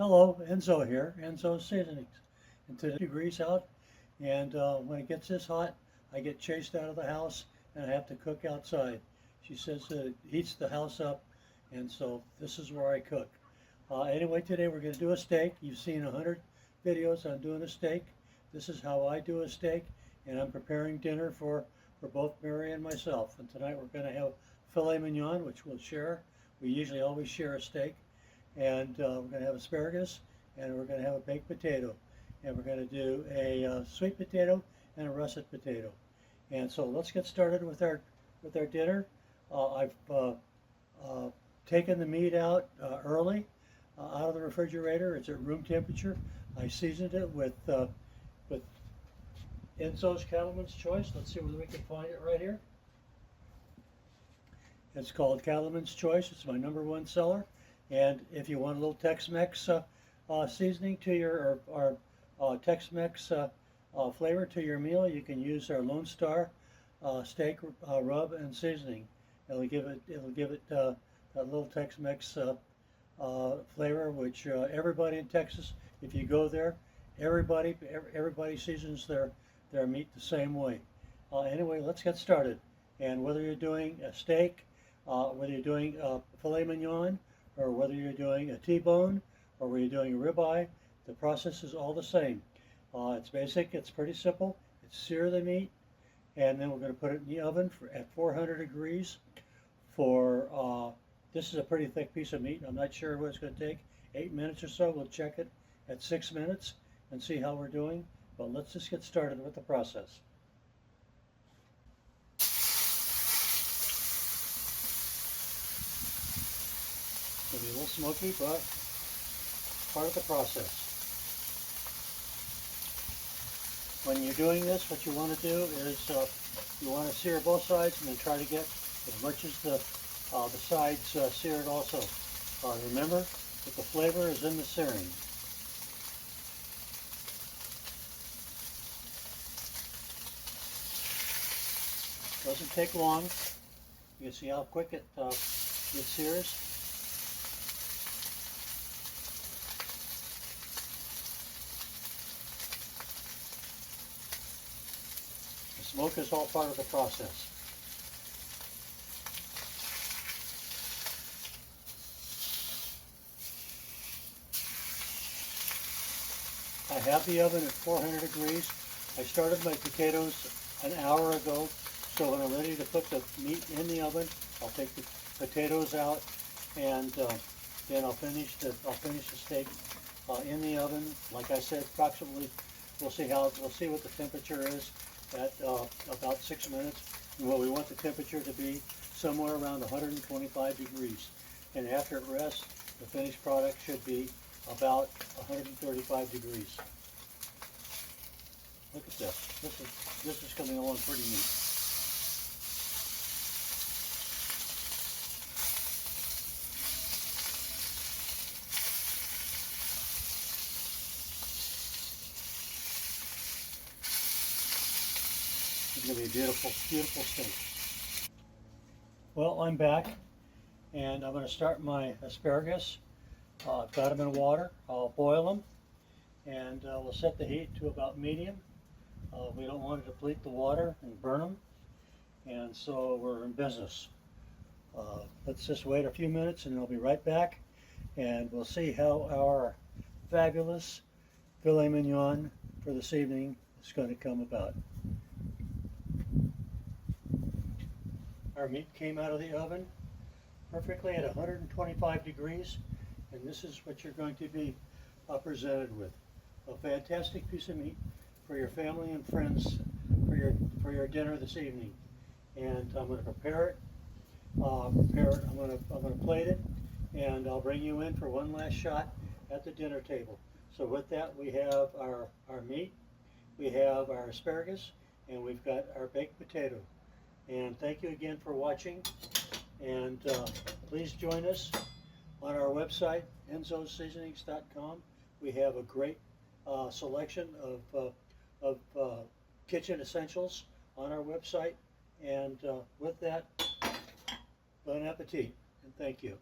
Hello, Enzo here, Enzo Seasonings. And today degrees out, and when it gets this hot, I get chased out of the house and I have to cook outside. She says that it heats the house up, and so this is where I cook. Anyway, today we're going to do a steak. You've seen 100 videos on doing a steak. This is how I do a steak, and I'm preparing dinner for both Mary and myself. And tonight we're going to have filet mignon, which we'll share. We usually always share a steak. And we're going to have asparagus, and we're going to have a baked potato, and we're going to do a sweet potato and a russet potato. And so let's get started with our dinner. I've taken the meat out early out of the refrigerator. It's at room temperature. I seasoned it with Enzo's Cattleman's Choice. Let's see whether we can find it right here. It's called Cattleman's Choice. It's my #1 seller. And if you want a little Tex-Mex seasoning to your, or Tex-Mex flavor to your meal, you can use our Lone Star steak rub and seasoning. It'll give it that little Tex-Mex flavor, which everybody in Texas, if you go there, everybody seasons their meat the same way. Anyway, let's get started. And whether you're doing a steak, whether you're doing filet mignon, or whether you're doing a T-bone, or whether you're doing a ribeye, the process is all the same. It's basic, it's pretty simple. It's sear the meat, and then we're going to put it in the oven at 400 degrees for, this is a pretty thick piece of meat. I'm not sure what it's going to take, 8 minutes or so. We'll check it at 6 minutes and see how we're doing. But let's just get started with the process. It'll be a little smoky, but part of the process. When you're doing this, what you want to do is you want to sear both sides and then try to get as much as the sides seared also. Remember that the flavor is in the searing. Doesn't take long. You can see how quick it sears. The smoke is all part of the process. I have the oven at 400 degrees. I started my potatoes an hour ago, so when I'm ready to put the meat in the oven, I'll take the potatoes out, and then I'll finish the steak in the oven. Like I said, approximately, we'll see what the temperature is at about 6 minutes. And what we want the temperature to be somewhere around 125 degrees. And after it rests, the finished product should be about 135 degrees. Look at this. This is coming along pretty neat. It's going to be a beautiful, beautiful steak. Well, I'm back, and I'm going to start my asparagus. I've got them in water. I'll boil them, and we'll set the heat to about medium. We don't want to deplete the water and burn them, and so we're in business. Let's just wait a few minutes, and I'll be right back, and we'll see how our fabulous filet mignon for this evening is going to come about. Our meat came out of the oven perfectly at 125 degrees, and this is what you're going to be presented with. A fantastic piece of meat for your family and friends for your dinner this evening. And I'm going to prepare it. I'm going to plate it, and I'll bring you in for one last shot at the dinner table. So with that, we have our meat, we have our asparagus, and we've got our baked potato. And thank you again for watching, and please join us on our website, enzoseasonings.com. We have a great selection of kitchen essentials on our website, and with that, bon appetit, and thank you.